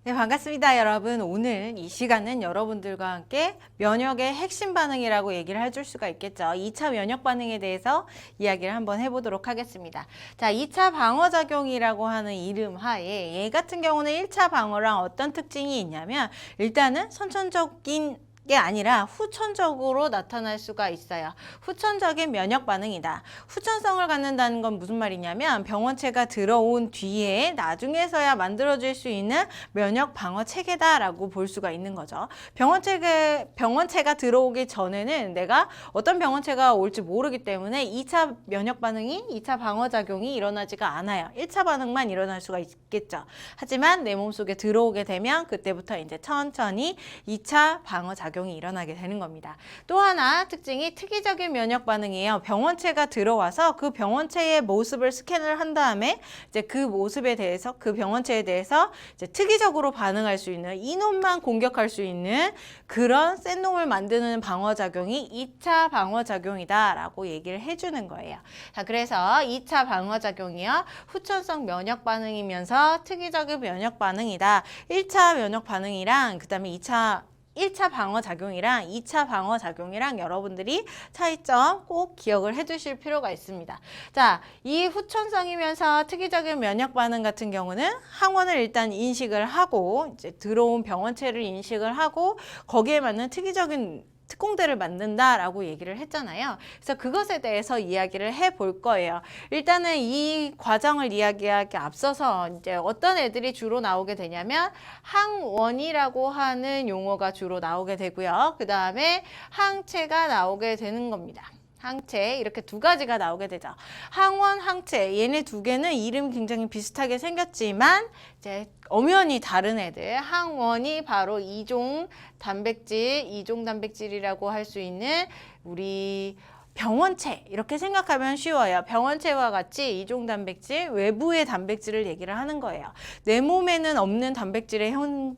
네, 반갑습니다, 여러분. 오늘 이 시간은 여러분들과 함께 면역의 핵심 반응이라고 얘기를 해줄 수가 있겠죠. 2차 면역 반응에 대해서 이야기를 한번 해보도록 하겠습니다. 자, 2차 방어작용이라고 하는 이름 하에 얘 같은 경우는 1차 방어랑 어떤 특징이 있냐면 일단은 선천적인 게 아니라 후천적으로 나타날 수가 있어요. 후천적인 면역 반응이다. 후천성을 갖는다는 건 무슨 말이냐면 병원체가 들어온 뒤에 나중에서야 만들어질 수 있는 면역 방어 체계다라고 볼 수가 있는 거죠. 병원체가 들어오기 전에는 내가 어떤 병원체가 올지 모르기 때문에 2차 면역 반응이 2차 방어 작용이 일어나지가 않아요. 1차 반응만 일어날 수가 있겠죠. 하지만 내 몸속에 들어오게 되면 그때부터 이제 천천히 2차 방어 작용이 일어나게 되는 겁니다. 또 하나 특징이 특이적인 면역 반응이에요. 병원체가 들어와서 그 병원체의 모습을 스캔을 한 다음에 이제 그 모습에 대해서 그 병원체에 대해서 이제 특이적으로 반응할 수 있는 이놈만 공격할 수 있는 그런 센 놈을 만드는 방어 작용이 2차 방어 작용이다라고 얘기를 해주는 거예요. 자, 그래서 2차 방어 작용이요. 후천성 면역 반응이면서 특이적인 면역 반응이다. 1차 면역 반응이랑 그다음에 1차 방어작용이랑 2차 방어작용이랑 여러분들이 차이점 꼭 기억을 해두실 필요가 있습니다. 자, 이 후천성이면서 특이적인 면역 반응 같은 경우는 항원을 일단 인식을 하고 이제 들어온 병원체를 인식을 하고 거기에 맞는 특이적인 특공대를 만든다라고 얘기를 했잖아요. 그래서 그것에 대해서 이야기를 해볼 거예요. 일단은 이 과정을 이야기하기 앞서서 이제 어떤 애들이 주로 나오게 되냐면 항원이라고 하는 용어가 주로 나오게 되고요. 그 다음에 항체가 나오게 되는 겁니다. 항체 이렇게 두 가지가 나오게 되죠. 항원, 항체 얘네 두 개는 이름이 굉장히 비슷하게 생겼지만 이제 엄연히 다른 애들. 항원이 바로 이종 단백질이라고 할 수 있는 우리 병원체 이렇게 생각하면 쉬워요. 병원체와 같이 이종 단백질, 외부의 단백질을 얘기를 하는 거예요. 내 몸에는 없는 단백질의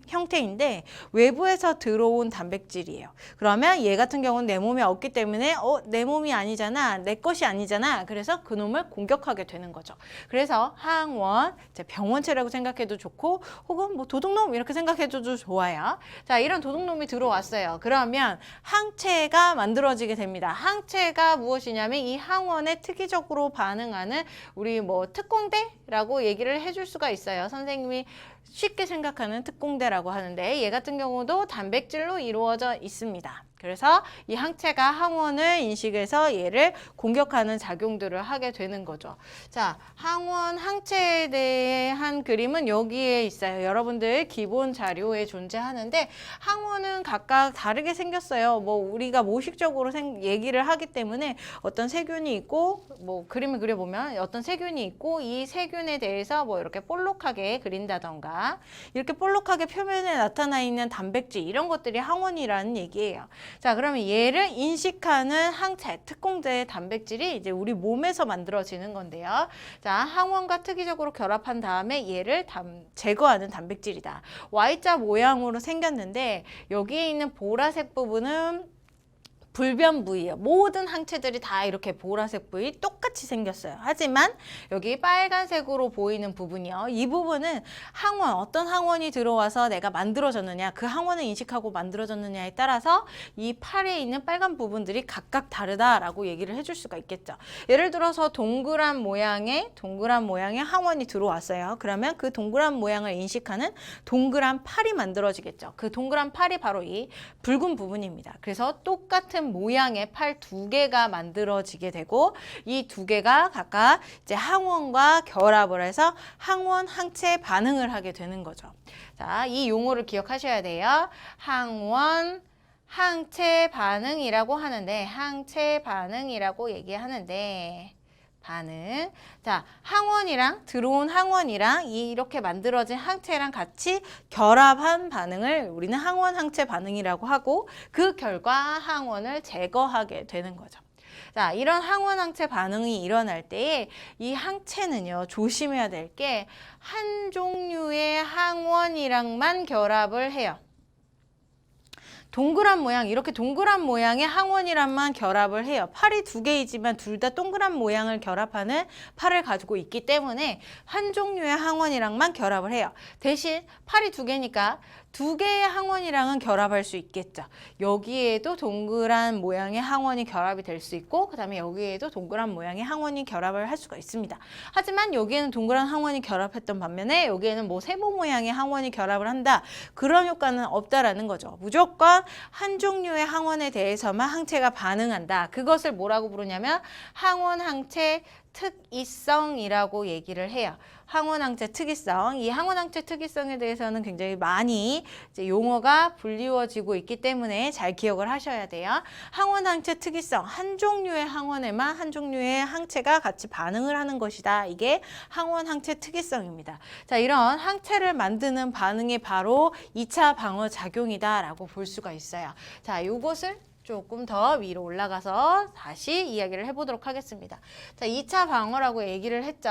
형태인데 외부에서 들어온 단백질이에요. 그러면 얘 같은 경우는 내 몸에 없기 때문에 내 몸이 아니잖아, 내 것이 아니잖아. 그래서 그놈을 공격하게 되는 거죠. 그래서 항원, 병원체라고 생각해도 좋고 혹은 뭐 도둑놈 이렇게 생각해도 좋아요. 자, 이런 도둑놈이 들어왔어요. 그러면 항체가 만들어지게 됩니다. 항체가 무엇이냐면 이 항원에 특이적으로 반응하는 우리 뭐 특공대라고 얘기를 해줄 수가 있어요. 선생님이 쉽게 생각하는 특공대라고 하는데 얘 같은 경우도 단백질로 이루어져 있습니다. 그래서 이 항체가 항원을 인식해서 얘를 공격하는 작용들을 하게 되는 거죠. 자, 항원, 항체에 대한 그림은 여기에 있어요. 여러분들 기본 자료에 존재하는데 항원은 각각 다르게 생겼어요. 뭐 우리가 모식적으로 얘기를 하기 때문에 어떤 세균이 있고 뭐 그림을 그려보면 어떤 세균이 있고 이 세균에 대해서 뭐 이렇게 볼록하게 그린다던가 이렇게 볼록하게 표면에 나타나 있는 단백질 이런 것들이 항원이라는 얘기예요. 자, 그러면 얘를 인식하는 항체, 특공대 단백질이 이제 우리 몸에서 만들어지는 건데요. 자, 항원과 특이적으로 결합한 다음에 얘를 제거하는 단백질이다. Y자 모양으로 생겼는데 여기에 있는 보라색 부분은 불변 부위예요. 모든 항체들이 다 이렇게 보라색 부위 똑같이 생겼어요. 하지만 여기 빨간색으로 보이는 부분이요. 이 부분은 항원, 어떤 항원이 들어와서 내가 만들어졌느냐, 그 항원을 인식하고 만들어졌느냐에 따라서 이 팔에 있는 빨간 부분들이 각각 다르다라고 얘기를 해줄 수가 있겠죠. 예를 들어서 동그란 모양의 항원이 들어왔어요. 그러면 그 동그란 모양을 인식하는 동그란 팔이 만들어지겠죠. 그 동그란 팔이 바로 이 붉은 부분입니다. 그래서 똑같은 모양의 팔 두 개가 만들어지게 되고 이 두 개가 각각 이제 항원과 결합을 해서 항원 항체 반응을 하게 되는 거죠. 자, 이 용어를 기억하셔야 돼요. 항원 항체 반응이라고 하는데 항체 반응이라고 얘기하는데 반응. 자, 들어온 항원이랑 이렇게 만들어진 항체랑 같이 결합한 반응을 우리는 항원 항체 반응이라고 하고 그 결과 항원을 제거하게 되는 거죠. 자, 이런 항원 항체 반응이 일어날 때에 이 항체는요, 조심해야 될 게 한 종류의 항원이랑만 결합을 해요. 동그란 모양, 이렇게 동그란 모양의 항원이랑만 결합을 해요. 팔이 두 개이지만 둘 다 동그란 모양을 결합하는 팔을 가지고 있기 때문에 한 종류의 항원이랑만 결합을 해요. 대신 팔이 두 개니까 두 개의 항원이랑은 결합할 수 있겠죠. 여기에도 동그란 모양의 항원이 결합이 될 수 있고 그 다음에 여기에도 동그란 모양의 항원이 결합을 할 수가 있습니다. 하지만 여기에는 동그란 항원이 결합했던 반면에 여기에는 뭐 세모 모양의 항원이 결합을 한다. 그런 효과는 없다라는 거죠. 무조건 한 종류의 항원에 대해서만 항체가 반응한다. 그것을 뭐라고 부르냐면 항원-항체 특이성이라고 얘기를 해요. 항원항체 특이성. 이 항원항체 특이성에 대해서는 굉장히 많이 이제 용어가 불리워지고 있기 때문에 잘 기억을 하셔야 돼요. 항원항체 특이성. 한 종류의 항원에만 한 종류의 항체가 같이 반응을 하는 것이다. 이게 항원항체 특이성입니다. 자, 이런 항체를 만드는 반응이 바로 2차 방어작용이다라고 볼 수가 있어요. 자, 이것을 조금 더 위로 올라가서 다시 이야기를 해보도록 하겠습니다. 자, 2차 방어라고 얘기를 했죠.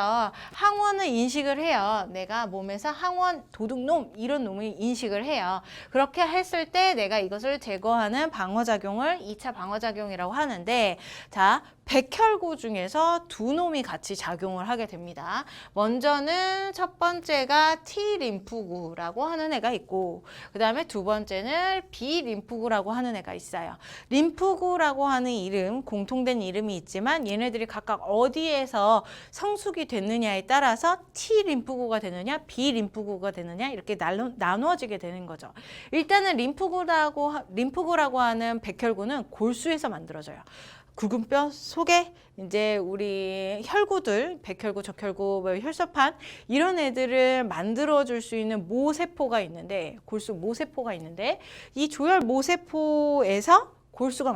항원을 인식을 해요. 내가 몸에서 항원, 도둑놈 이런 놈을 인식을 해요. 그렇게 했을 때 내가 이것을 제거하는 방어작용을 2차 방어작용이라고 하는데, 자, 백혈구 중에서 두 놈이 같이 작용을 하게 됩니다. 먼저는 첫 번째가 T림프구라고 하는 애가 있고 그 다음에 두 번째는 B림프구라고 하는 애가 있어요. 림프구라고 하는 이름, 공통된 이름이 있지만 얘네들이 각각 어디에서 성숙이 됐느냐에 따라서 T림프구가 되느냐 B림프구가 되느냐 이렇게 나누어지게 되는 거죠. 일단은 림프구라고 하는 백혈구는 골수에서 만들어져요. 굵은 뼈 속에 이제 우리 혈구들, 백혈구, 적혈구, 뭐 혈소판 이런 애들을 만들어줄 수 있는 모세포가 있는데, 골수 모세포가 있는데 이 조혈 모세포에서 골수가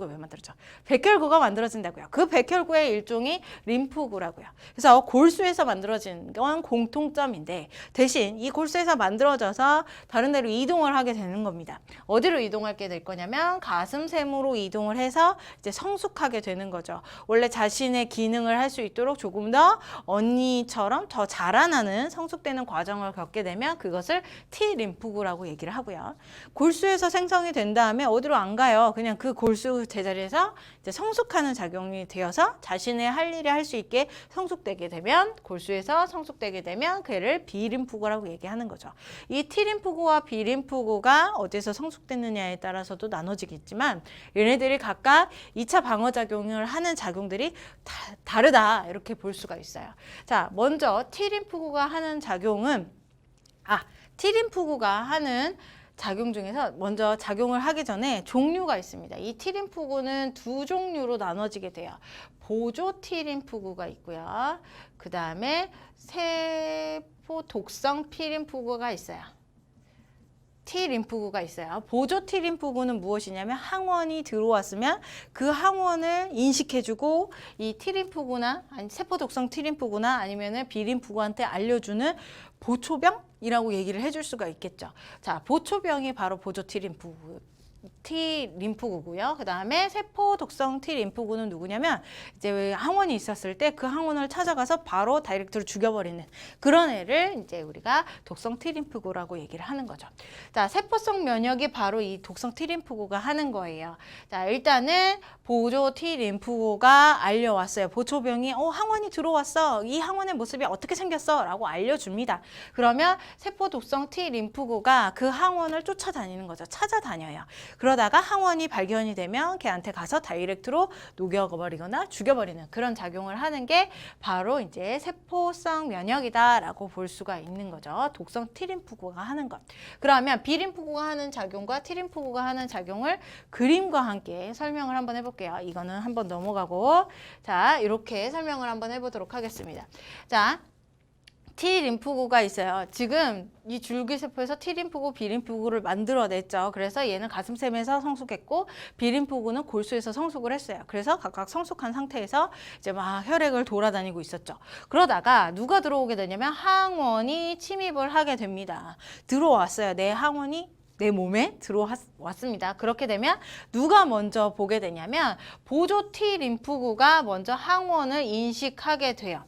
왜 만들어져? 백혈구가 만들어진다고요. 그 백혈구의 일종이 림프구라고요. 그래서 골수에서 만들어진 건 공통점인데 대신 이 골수에서 만들어져서 다른 데로 이동을 하게 되는 겁니다. 어디로 이동하게 될 거냐면 가슴샘으로 이동을 해서 이제 성숙하게 되는 거죠. 원래 자신의 기능을 할 수 있도록 조금 더 언니처럼 더 자라나는 성숙되는 과정을 겪게 되면 그것을 T림프구라고 얘기를 하고요. 골수에서 생성이 된 다음에 어디로 안 가요? 그냥 그 골수 제자리에서 이제 성숙하는 작용이 되어서 자신의 할 일을 할 수 있게 성숙되게 되면, 골수에서 성숙되게 되면 그를 B림프구라고 얘기하는 거죠. 이 T림프구와 B림프구가 어디서 성숙됐느냐에 따라서도 나눠지겠지만 얘네들이 각각 2차 방어작용을 하는 작용들이 다르다 이렇게 볼 수가 있어요. 자, 먼저 T림프구가 하는 작용은 T림프구가 하는 작용 중에서 먼저 작용을 하기 전에 종류가 있습니다. 이 T림프구는 두 종류로 나눠지게 돼요. 보조 T림프구가 있고요. 그 다음에 세포 독성 T림프구가 있어요. T림프구가 있어요. 보조 T림프구는 무엇이냐면 항원이 들어왔으면 그 항원을 인식해주고 이 T림프구나 세포 독성 T림프구나 아니면은 B림프구한테 알려주는 보초병이라고 얘기를 해줄 수가 있겠죠. 자, 보초병이 바로 보조 T림프구고요. 그 다음에 세포 독성 T림프구는 누구냐면 이제 항원이 있었을 때 그 항원을 찾아가서 바로 다이렉트로 죽여버리는 그런 애를 이제 우리가 독성 T림프구라고 얘기를 하는 거죠. 자, 세포성 면역이 바로 이 독성 T림프구가 하는 거예요. 자, 일단은 보조 T림프구가 알려왔어요. 보초병이 항원이 들어왔어. 이 항원의 모습이 어떻게 생겼어? 라고 알려줍니다. 그러면 세포 독성 T림프구가 그 항원을 쫓아다니는 거죠. 찾아다녀요. 그러다가 항원이 발견이 되면 걔한테 가서 다이렉트로 녹여버리거나 죽여버리는 그런 작용을 하는 게 바로 이제 세포성 면역이다라고 볼 수가 있는 거죠. 독성 T림프구가 하는 것. 그러면 B림프구가 하는 작용과 T림프구가 하는 작용을 그림과 함께 설명을 한번 해볼게요. 이거는 한번 넘어가고, 자, 이렇게 설명을 한번 해보도록 하겠습니다. 자, T림프구가 있어요. 지금 이 줄기세포에서 T림프구, B림프구를 만들어냈죠. 그래서 얘는 가슴샘에서 성숙했고 B림프구는 골수에서 성숙을 했어요. 그래서 각각 성숙한 상태에서 이제 막 혈액을 돌아다니고 있었죠. 그러다가 누가 들어오게 되냐면 항원이 침입을 하게 됩니다. 들어왔어요. 내 항원이 내 몸에 들어왔습니다. 그렇게 되면 누가 먼저 보게 되냐면 보조 T림프구가 먼저 항원을 인식하게 돼요.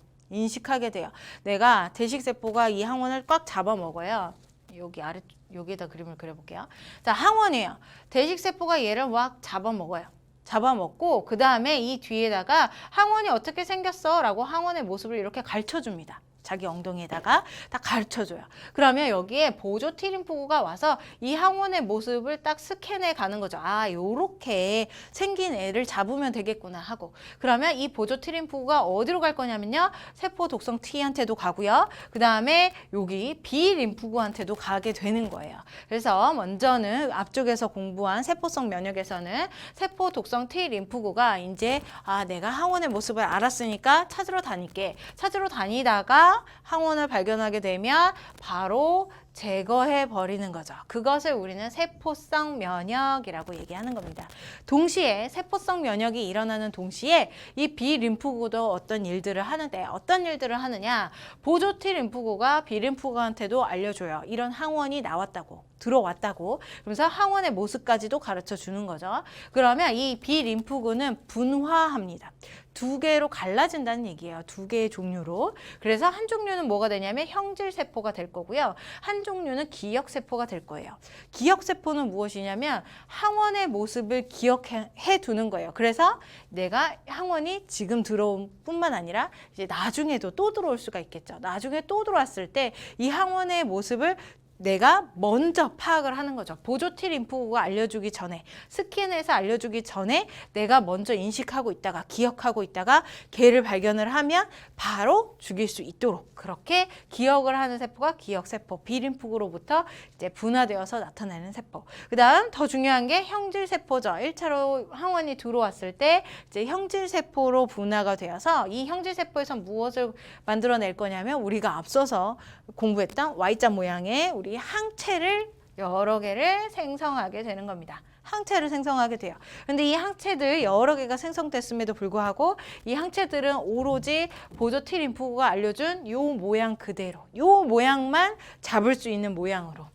내가 대식세포가 이 항원을 꽉 잡아먹어요. 여기 아래 여기에다 그림을 그려볼게요. 자, 항원이에요. 대식세포가 얘를 막 잡아먹어요. 잡아먹고 그 다음에 이 뒤에다가 항원이 어떻게 생겼어? 라고 항원의 모습을 이렇게 가르쳐줍니다. 자기 엉덩이에다가 다 가르쳐줘요. 그러면 여기에 보조 T림프구가 와서 이 항원의 모습을 딱 스캔해 가는 거죠. 아, 요렇게 생긴 애를 잡으면 되겠구나 하고. 그러면 이 보조 T림프구가 어디로 갈 거냐면요. 세포 독성 T한테도 가고요. 그 다음에 여기 B림프구한테도 가게 되는 거예요. 그래서 먼저는 앞쪽에서 공부한 세포성 면역에서는 세포 독성 T림프구가 이제 내가 항원의 모습을 알았으니까 찾으러 다닐게. 찾으러 다니다가 항원을 발견하게 되면 바로 제거해 버리는 거죠. 그것을 우리는 세포성 면역이라고 얘기하는 겁니다. 동시에 세포성 면역이 일어나는 동시에 이 B림프구도 어떤 일들을 하는데 어떤 일들을 하느냐. 보조 T림프구가 B림프구한테도 알려줘요. 이런 항원이 나왔다고. 들어왔다고. 그러면서 항원의 모습까지도 가르쳐 주는 거죠. 그러면 이 B림프구는 분화합니다. 두 개로 갈라진다는 얘기예요. 두 개의 종류로. 그래서 한 종류는 뭐가 되냐면 형질세포가 될 거고요. 한 종류는 기억세포가 될 거예요. 기억세포는 무엇이냐면 항원의 모습을 기억해 두는 거예요. 그래서 내가 항원이 지금 들어온 뿐만 아니라 이제 나중에도 또 들어올 수가 있겠죠. 나중에 또 들어왔을 때 이 항원의 모습을 내가 먼저 파악을 하는 거죠. 보조 T림프구가 알려주기 전에, 스캔해서 알려주기 전에 내가 먼저 인식하고 있다가 기억하고 있다가 걔를 발견을 하면 바로 죽일 수 있도록 그렇게 기억을 하는 세포가 기억세포, B림프구로부터 이제 분화되어서 나타나는 세포. 그 다음 더 중요한 게 형질세포죠. 1차로 항원이 들어왔을 때 이제 형질세포로 분화가 되어서 이 형질세포에서 무엇을 만들어낼 거냐면 우리가 앞서서 공부했던 Y자 모양의 우리 항체를 여러 개를 생성하게 되는 겁니다. 항체를 생성하게 돼요. 근데 이 항체들 여러 개가 생성됐음에도 불구하고 이 항체들은 오로지 보조 T림프구가 알려준 요 모양 그대로, 요 모양만 잡을 수 있는 모양으로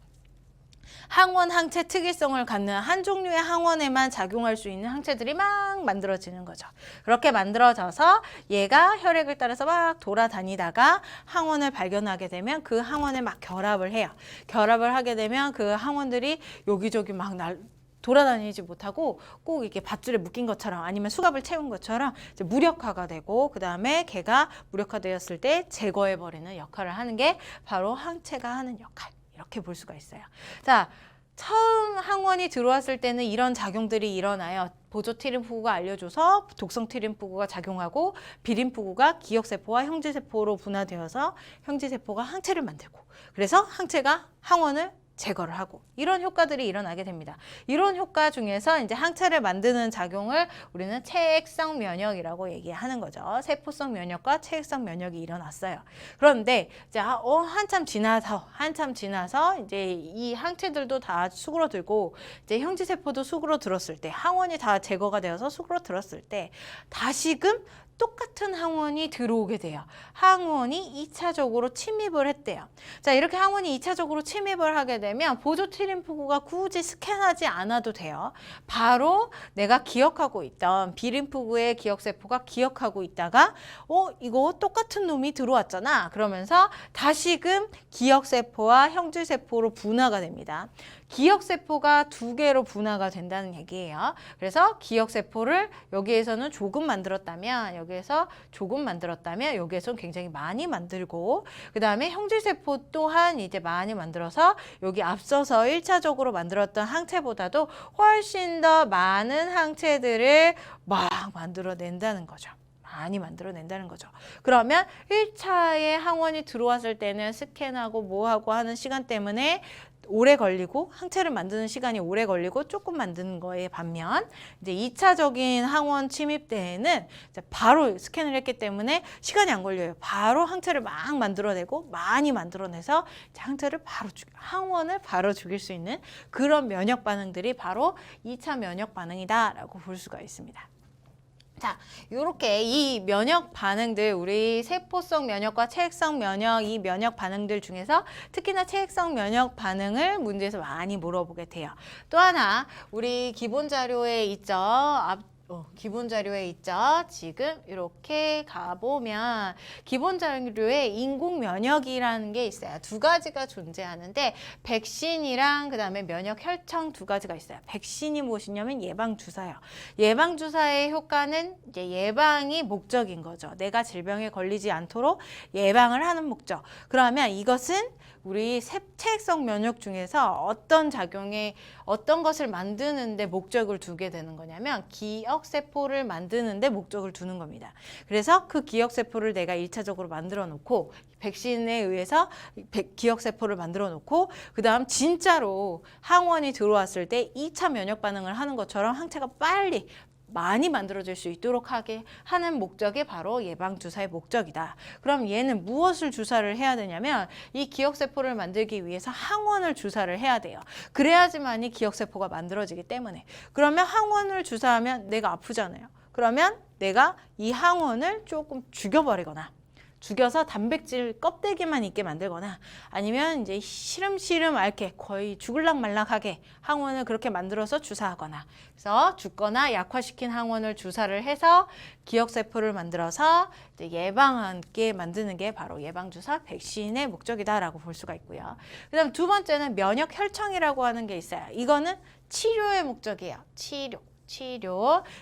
항원 항체 특이성을 갖는 한 종류의 항원에만 작용할 수 있는 항체들이 막 만들어지는 거죠. 그렇게 만들어져서 얘가 혈액을 따라서 막 돌아다니다가 항원을 발견하게 되면 그 항원에 막 결합을 해요. 결합을 하게 되면 그 항원들이 여기저기 막 돌아다니지 못하고 꼭 이렇게 밧줄에 묶인 것처럼 아니면 수갑을 채운 것처럼 이제 무력화가 되고 그 다음에 걔가 무력화되었을 때 제거해버리는 역할을 하는 게 바로 항체가 하는 역할. 이렇게 볼 수가 있어요. 자, 처음 항원이 들어왔을 때는 이런 작용들이 일어나요. 보조 T림프구가 알려줘서 독성 T림프구가 작용하고 B림프구가 기억세포와 형질세포로 분화되어서 형질세포가 항체를 만들고 그래서 항체가 항원을 제거를 하고 이런 효과들이 일어나게 됩니다. 이런 효과 중에서 이제 항체를 만드는 작용을 우리는 체액성 면역이라고 얘기하는 거죠. 세포성 면역과 체액성 면역이 일어났어요. 그런데 이제 한참 지나서 이제 이 항체들도 다 수그러들고 이제 형질세포도 수그러들었을 때 항원이 다 제거가 되어서 수그러들었을 때 다시금 똑같은 항원이 들어오게 돼요. 항원이 2차적으로 침입을 했대요. 자, 이렇게 항원이 2차적으로 침입을 하게 되면 보조 T림프구가 굳이 스캔하지 않아도 돼요. 바로 내가 기억하고 있던 B림프구의 기억세포가 기억하고 있다가 이거 똑같은 놈이 들어왔잖아. 그러면서 다시금 기억세포와 형질세포로 분화가 됩니다. 기억세포가 두 개로 분화가 된다는 얘기예요. 그래서 기억세포를 여기에서는 조금 만들었다면 여기에서 조금 만들었다면 여기에서는 굉장히 많이 만들고 그 다음에 형질세포 또한 이제 많이 만들어서 여기 앞서서 1차적으로 만들었던 항체보다도 훨씬 더 많은 항체들을 막 만들어낸다는 거죠. 많이 만들어낸다는 거죠. 그러면 1차에 항원이 들어왔을 때는 스캔하고 뭐하고 하는 시간 때문에 오래 걸리고 항체를 만드는 시간이 오래 걸리고 조금 만드는 거에 반면 이제 2차적인 항원 침입 때에는 이제 바로 스캔을 했기 때문에 시간이 안 걸려요. 바로 항체를 막 만들어내고 많이 만들어내서 항원을 바로 죽일 수 있는 그런 면역 반응들이 바로 2차 면역 반응이다라고 볼 수가 있습니다. 자, 이렇게 이 면역 반응들, 우리 세포성 면역과 체액성 면역, 이 면역 반응들 중에서 특히나 체액성 면역 반응을 문제에서 많이 물어보게 돼요. 또 하나, 우리 기본 자료에 있죠. 기본 자료에 있죠. 지금 이렇게 가보면 기본 자료에 인공 면역이라는 게 있어요. 두 가지가 존재하는데 백신이랑 그다음에 면역 혈청 두 가지가 있어요. 백신이 무엇이냐면 예방 주사예요. 예방 주사의 효과는 이제 예방이 목적인 거죠. 내가 질병에 걸리지 않도록 예방을 하는 목적. 그러면 이것은 우리 세체성 면역 중에서 어떤 것을 만드는데 목적을 두게 되는 거냐면 기억세포를 만드는데 목적을 두는 겁니다. 그래서 그 기억세포를 내가 1차적으로 만들어 놓고 백신에 의해서 기억세포를 만들어 놓고 그 다음 진짜로 항원이 들어왔을 때 2차 면역 반응을 하는 것처럼 항체가 빨리 많이 만들어질 수 있도록 하게 하는 목적이 바로 예방주사의 목적이다. 그럼 얘는 무엇을 주사를 해야 되냐면 이 기억세포를 만들기 위해서 항원을 주사를 해야 돼요. 그래야지만이 기억세포가 만들어지기 때문에. 그러면 항원을 주사하면 내가 아프잖아요. 그러면 내가 이 항원을 조금 죽여버리거나 죽여서 단백질 껍데기만 있게 만들거나 아니면 이제 시름시름 앓게 거의 죽을락 말락하게 항원을 그렇게 만들어서 주사하거나 그래서 죽거나 약화시킨 항원을 주사를 해서 기억세포를 만들어서 이제 예방하게 만드는 게 바로 예방주사 백신의 목적이다라고 볼 수가 있고요. 그 다음 두 번째는 면역혈청이라고 하는 게 있어요. 이거는 치료의 목적이에요. 치료.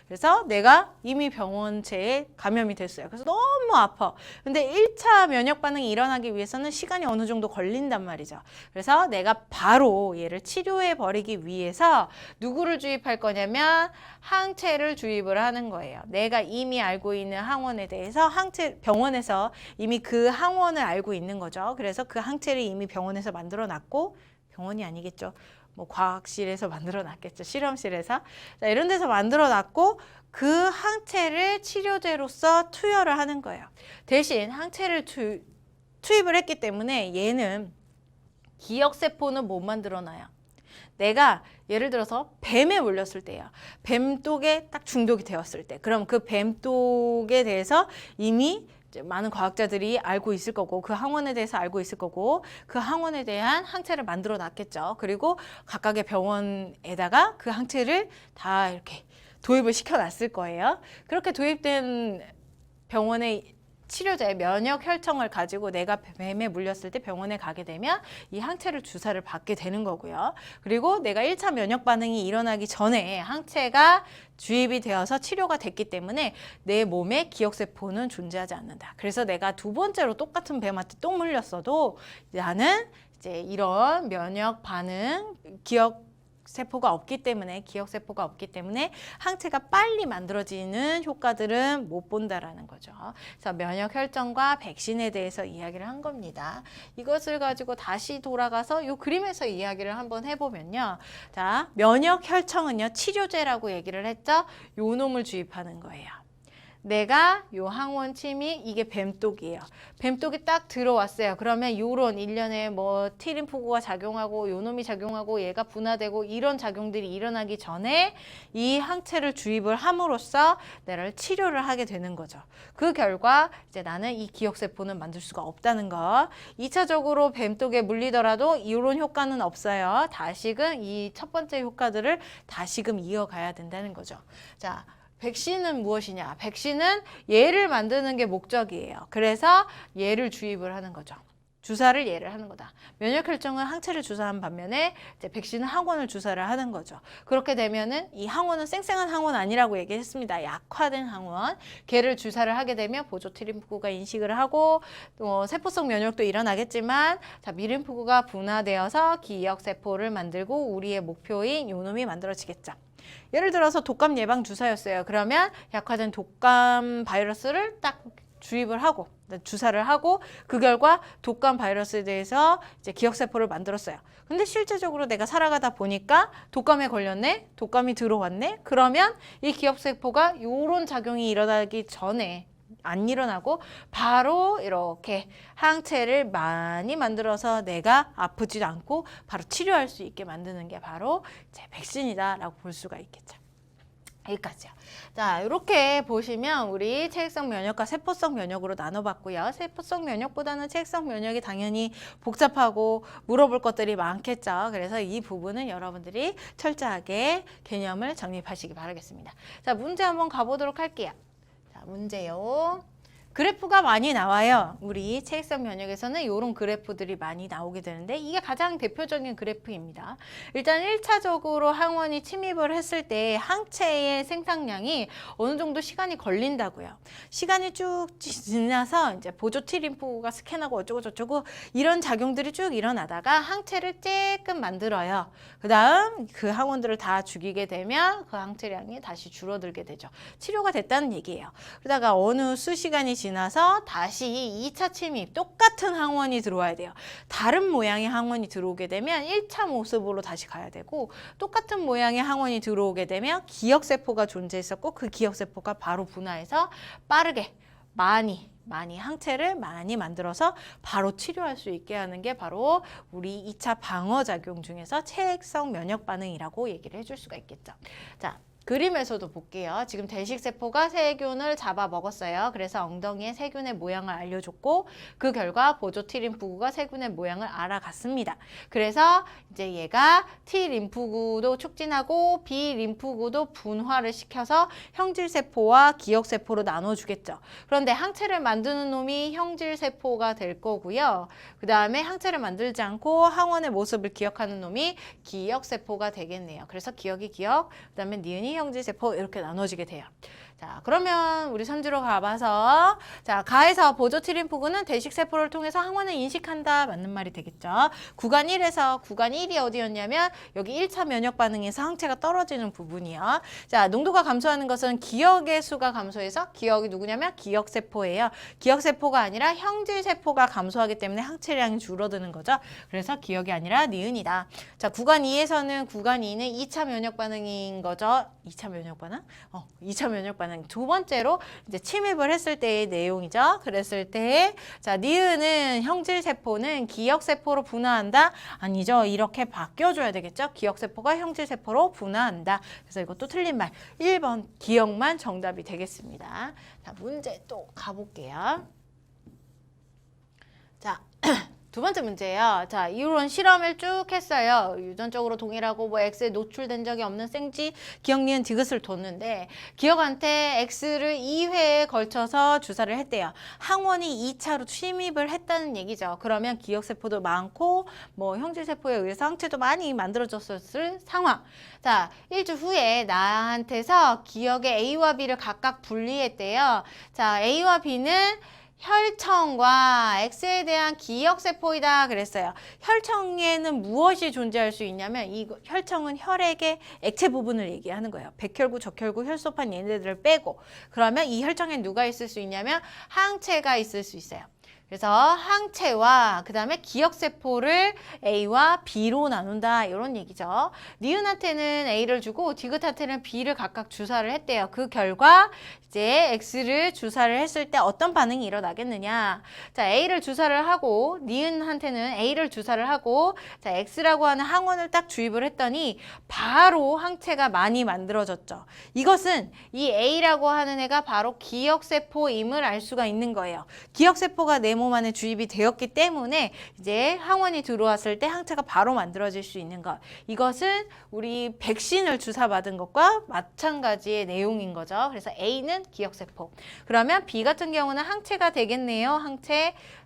그래서 내가 이미 병원체에 감염이 됐어요. 그래서 너무 아파. 근데 1차 면역 반응이 일어나기 위해서는 시간이 어느 정도 걸린단 말이죠. 그래서 내가 바로 얘를 치료해 버리기 위해서 누구를 주입할 거냐면 항체를 주입을 하는 거예요. 내가 이미 알고 있는 항원에 대해서 병원에서 이미 그 항원을 알고 있는 거죠. 그래서 그 항체를 이미 병원에서 만들어 놨고 병원이 아니겠죠. 뭐 과학실에서 만들어 놨겠죠. 실험실에서. 자, 이런 데서 만들어 놨고 그 항체를 치료제로서 투여를 하는 거예요. 대신 항체를 투입을 했기 때문에 얘는 기억세포는 못 만들어 놔요. 내가 예를 들어서 뱀에 물렸을 때요. 뱀독에 딱 중독이 되었을 때. 그럼 그 뱀독에 대해서 이미 많은 과학자들이 알고 있을 거고 그 항원에 대해서 알고 있을 거고 그 항원에 대한 항체를 만들어 놨겠죠. 그리고 각각의 병원에다가 그 항체를 다 이렇게 도입을 시켜 놨을 거예요. 그렇게 도입된 병원의 치료제, 면역 혈청을 가지고 내가 뱀에 물렸을 때 병원에 가게 되면 이 항체를 주사를 받게 되는 거고요. 그리고 내가 1차 면역 반응이 일어나기 전에 항체가 주입이 되어서 치료가 됐기 때문에 내 몸에 기억세포는 존재하지 않는다. 그래서 내가 두 번째로 똑같은 뱀한테 또 물렸어도 나는 이제 이런 면역 반응, 기억세포가 없기 때문에 항체가 빨리 만들어지는 효과들은 못 본다라는 거죠. 그래서 면역 혈청과 백신에 대해서 이야기를 한 겁니다. 이것을 가지고 다시 돌아가서 이 그림에서 이야기를 한번 해보면요. 자, 면역 혈청은요, 치료제라고 얘기를 했죠. 요 놈을 주입하는 거예요. 내가 요 항원 침이 이게 뱀독이에요. 뱀독이 딱 들어왔어요. 그러면 요런 일련의 뭐 T림프구가 작용하고 요 놈이 작용하고 얘가 분화되고 이런 작용들이 일어나기 전에 이 항체를 주입을 함으로써 내를 치료를 하게 되는 거죠. 그 결과 이제 나는 이 기억세포는 만들 수가 없다는 거. 2차적으로 뱀독에 물리더라도 이런 효과는 없어요. 다시금 이 첫 번째 효과들을 다시금 이어가야 된다는 거죠. 자, 백신은 무엇이냐? 백신은 얘를 만드는 게 목적이에요. 그래서 얘를 주입을 하는 거죠. 주사를 얘를 하는 거다. 면역혈청은 항체를 주사한 반면에 이제 백신은 항원을 주사를 하는 거죠. 그렇게 되면은 이 항원은 쌩쌩한 항원 아니라고 얘기했습니다. 약화된 항원. 걔를 주사를 하게 되면 보조 T림프구가 인식을 하고 세포성 면역도 일어나겠지만 자, 미림프구가 분화되어서 기억세포를 만들고 우리의 목표인 요놈이 만들어지겠죠. 예를 들어서 독감 예방 주사였어요. 그러면 약화된 독감 바이러스를 딱 주입을 하고 주사를 하고 그 결과 독감 바이러스에 대해서 이제 기억세포를 만들었어요. 근데 실제적으로 내가 살아가다 보니까 독감에 걸렸네, 독감이 들어왔네. 그러면 이 기억세포가 이런 작용이 일어나기 전에 안 일어나고 바로 이렇게 항체를 많이 만들어서 내가 아프지도 않고 바로 치료할 수 있게 만드는 게 바로 이제 백신이다라고 볼 수가 있겠죠. 여기까지요. 자, 이렇게 보시면 우리 체액성 면역과 세포성 면역으로 나눠봤고요. 세포성 면역보다는 체액성 면역이 당연히 복잡하고 물어볼 것들이 많겠죠. 그래서 이 부분은 여러분들이 철저하게 개념을 정립하시기 바라겠습니다. 자, 문제 한번 가보도록 할게요. 자, 문제요. 그래프가 많이 나와요. 우리 체액성 면역에서는 이런 그래프들이 많이 나오게 되는데 이게 가장 대표적인 그래프입니다. 일단 1차적으로 항원이 침입을 했을 때 항체의 생산량이 어느 정도 시간이 걸린다고요. 시간이 쭉 지나서 이제 보조 T림프구가 스캔하고 어쩌고 저쩌고 이런 작용들이 쭉 일어나다가 항체를 쬐끔 만들어요. 그 다음 그 항원들을 다 죽이게 되면 그 항체량이 다시 줄어들게 되죠. 치료가 됐다는 얘기예요. 그러다가 어느 수시간이 지나서 다시 2차 침입, 똑같은 항원이 들어와야 돼요. 다른 모양의 항원이 들어오게 되면 1차 모습으로 다시 가야 되고 똑같은 모양의 항원이 들어오게 되면 기억세포가 존재했었고 그 기억세포가 바로 분화해서 빠르게 많이 항체를 많이 만들어서 바로 치료할 수 있게 하는 게 바로 우리 2차 방어작용 중에서 체액성 면역 반응이라고 얘기를 해줄 수가 있겠죠. 자, 그림에서도 볼게요. 지금 대식세포가 세균을 잡아 먹었어요. 그래서 엉덩이에 세균의 모양을 알려줬고 그 결과 보조 T림프구가 세균의 모양을 알아갔습니다. 그래서 이제 얘가 T림프구도 촉진하고 B림프구도 분화를 시켜서 형질세포와 기억세포로 나눠주겠죠. 그런데 항체를 만드는 놈이 형질세포가 될 거고요. 그 다음에 항체를 만들지 않고 항원의 모습을 기억하는 놈이 기억세포가 되겠네요. 그래서 기억이 기억, 그 다음에 니은이 형질세포 이렇게 나눠지게 돼요. 자, 그러면 우리 선지로 가봐서 자, 가에서 보조 T림프구는 대식세포를 통해서 항원을 인식한다. 맞는 말이 되겠죠. 구간 1에서 구간 1이 어디였냐면 여기 1차 면역 반응에서 항체가 떨어지는 부분이요. 자, 농도가 감소하는 것은 기억의 수가 감소해서 기억이 누구냐면 기억세포예요. 기억세포가 아니라 형질세포가 감소하기 때문에 항체량이 줄어드는 거죠. 그래서 기억이 아니라 니은이다. 자, 구간 2에서는 구간 2는 2차 면역 반응인 거죠. 2차 면역 반응? 2차 면역 반응. 두 번째로 이제 침입을 했을 때의 내용이죠. 그랬을 때, 자, 니은은 형질세포는 기억세포로 분화한다? 아니죠. 이렇게 바뀌어줘야 되겠죠. 기억세포가 형질세포로 분화한다. 그래서 이것도 틀린 말. 1번 기억만 정답이 되겠습니다. 자, 문제 또 가볼게요. 자. 두 번째 문제예요. 자, 이런 실험을 쭉 했어요. 유전적으로 동일하고 뭐 X에 노출된 적이 없는 생쥐, 기억, 니은, 디귿을 뒀는데 기억한테 X를 2회에 걸쳐서 주사를 했대요. 항원이 2차로 침입을 했다는 얘기죠. 그러면 기억세포도 많고 뭐 형질세포에 의해서 항체도 많이 만들어졌을 상황. 자, 일주 후에 나한테서 기억의 A와 B를 각각 분리했대요. 자, A와 B는 혈청과 X에 대한 기억세포이다 그랬어요. 혈청에는 무엇이 존재할 수 있냐면 이 혈청은 혈액의 액체 부분을 얘기하는 거예요. 백혈구, 적혈구, 혈소판 얘네들을 빼고 그러면 이 혈청에 누가 있을 수 있냐면 항체가 있을 수 있어요. 그래서 항체와 그 다음에 기억세포를 A와 B로 나눈다 이런 얘기죠. 니은한테는 A를 주고 디귿한테는 B를 각각 주사를 했대요. 그 결과 이제 X를 주사를 했을 때 어떤 반응이 일어나겠느냐. 자, A를 주사를 하고 니은한테는 A를 주사를 하고 자, X라고 하는 항원을 딱 주입을 했더니 바로 항체가 많이 만들어졌죠. 이것은 이 A라고 하는 애가 바로 기억세포임을 알 수가 있는 거예요. 기억세포가 내 몸 안에 주입이 되었기 때문에 이제 항원이 들어왔을 때 항체가 바로 만들어질 수 있는 것. 이것은 우리 백신을 주사받은 것과 마찬가지의 내용인 거죠. 그래서 A는 기억세포. 그러면 B 같은 경우는 항체가 되겠네요.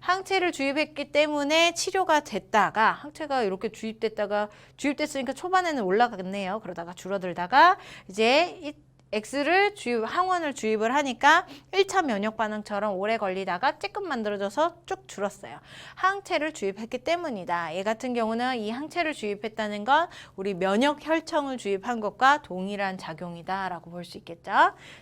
항체를 주입했기 때문에 치료가 됐다가 항체가 이렇게 주입됐으니까 초반에는 올라갔네요. 그러다가 줄어들다가 이제 X를 항원을 주입을 하니까 1차 면역 반응처럼 오래 걸리다가 쬐끔 만들어져서 쭉 줄었어요. 항체를 주입했기 때문이다. 얘 같은 경우는 이 항체를 주입했다는 건 우리 면역 혈청을 주입한 것과 동일한 작용이다 라고 볼 수 있겠죠.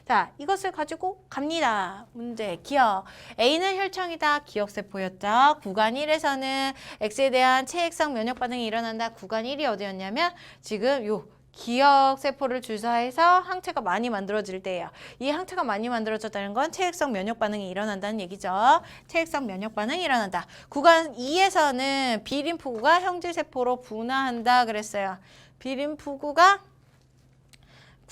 자, 이것을 가지고 갑니다. 문제, 기억. A는 혈청이다. 기억세포였죠. 구간 1에서는 X에 대한 체액성 면역 반응이 일어난다. 구간 1이 어디였냐면 지금 요 기억세포를 주사해서 항체가 많이 만들어질 때예요. 이 항체가 많이 만들어졌다는 건 체액성 면역 반응이 일어난다는 얘기죠. 체액성 면역 반응이 일어난다. 구간 2에서는 B림프구가 형질세포로 분화한다 그랬어요. B림프구가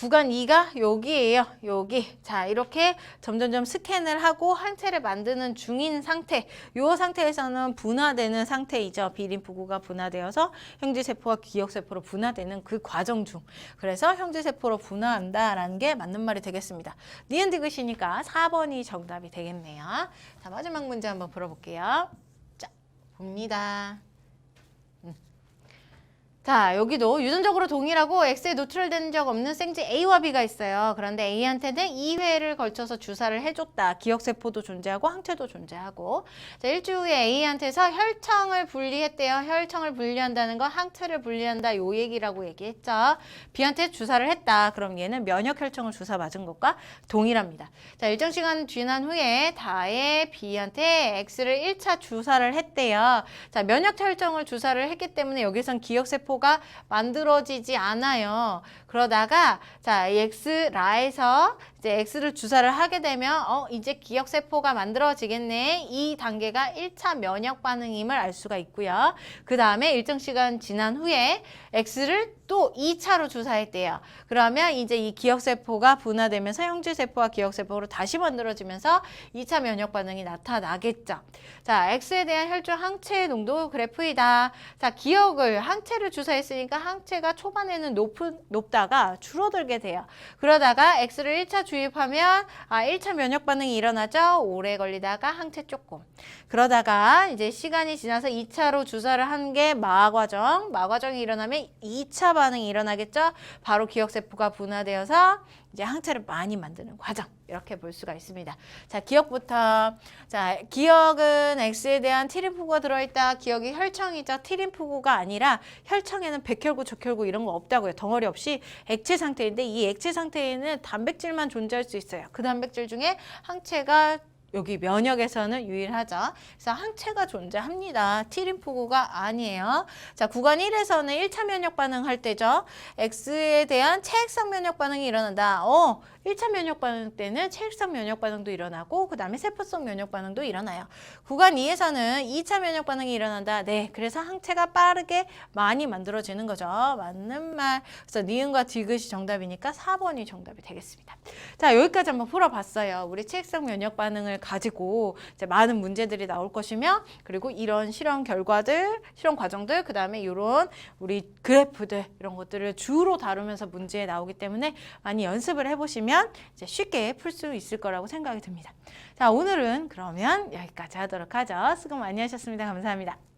구간 2가 여기예요. 여기. 자, 이렇게 점점점 스캔을 하고 항체를 만드는 중인 상태. 이 상태에서는 분화되는 상태이죠. 비림프구가 분화되어서 형질세포와 기억세포로 분화되는 그 과정 중. 그래서 형질세포로 분화한다라는 게 맞는 말이 되겠습니다. 니은 디귿이니까 4번이 정답이 되겠네요. 자, 마지막 문제 한번 풀어볼게요. 자, 봅니다. 자, 여기도 유전적으로 동일하고 X에 노출된 적 없는 생쥐 A와 B가 있어요. 그런데 A한테는 2회를 걸쳐서 주사를 해줬다. 기억세포도 존재하고 항체도 존재하고. 자, 일주 후에 A한테서 혈청을 분리했대요. 혈청을 분리한다는 건 항체를 분리한다. 요 얘기라고 얘기했죠. B한테 주사를 했다. 그럼 얘는 면역혈청을 주사 맞은 것과 동일합니다. 자, 일정 시간 지난 후에 다에 B한테 X를 1차 주사를 했대요. 자, 면역혈청을 주사를 했기 때문에 여기선 기억세포 가 만들어지지 않아요. 그러다가 자, 이 X라에서 이제 X를 주사를 하게 되면 이제 기억세포가 만들어지겠네. 이 단계가 1차 면역 반응임을 알 수가 있고요. 그 다음에 일정 시간 지난 후에 X를 또 2차로 주사했대요. 그러면 이제 이 기억세포가 분화되면서 형질세포와 기억세포로 다시 만들어지면서 2차 면역 반응이 나타나겠죠. 자, X에 대한 혈중 항체 농도 그래프이다. 자, 기억을 항체를 주사했으니까 항체가 초반에는 높다가 줄어들게 돼요. 그러다가 X를 1차 주입하면 1차 면역 반응이 일어나죠. 오래 걸리다가 항체 조금. 그러다가 이제 시간이 지나서 2차로 주사를 한 게 마과정. 마과정이 일어나면 2차 반응이 일어나겠죠. 바로 기억세포가 분화되어서 이제 항체를 많이 만드는 과정. 이렇게 볼 수가 있습니다. 자, 기억부터. 자, 기억은 X에 대한 T림프구가 들어있다. 기억이 혈청이죠. T림프구가 아니라 혈청에는 백혈구, 적혈구 이런 거 없다고요. 덩어리 없이 액체 상태인데 이 액체 상태에는 단백질만 존재할 수 있어요. 그 단백질 중에 항체가 여기 면역에서는 유일하죠. 그래서 항체가 존재합니다. T림프구가 아니에요. 자, 구간 1에서는 1차 면역 반응 할 때죠. X에 대한 체액성 면역 반응이 일어난다. 1차 면역 반응 때는 체액성 면역 반응도 일어나고 그 다음에 세포성 면역 반응도 일어나요. 구간 2에서는 2차 면역 반응이 일어난다. 네, 그래서 항체가 빠르게 많이 만들어지는 거죠. 맞는 말. 그래서 니은과 디귿이 정답이니까 4번이 정답이 되겠습니다. 자, 여기까지 한번 풀어봤어요. 우리 체액성 면역 반응을 가지고 이제 많은 문제들이 나올 것이며 그리고 이런 실험 결과들, 실험 과정들, 그 다음에 이런 우리 그래프들 이런 것들을 주로 다루면서 문제에 나오기 때문에 많이 연습을 해보시면 이제 쉽게 풀 수 있을 거라고 생각이 듭니다. 자, 오늘은 그러면 여기까지 하도록 하죠. 수고 많이 하셨습니다. 감사합니다.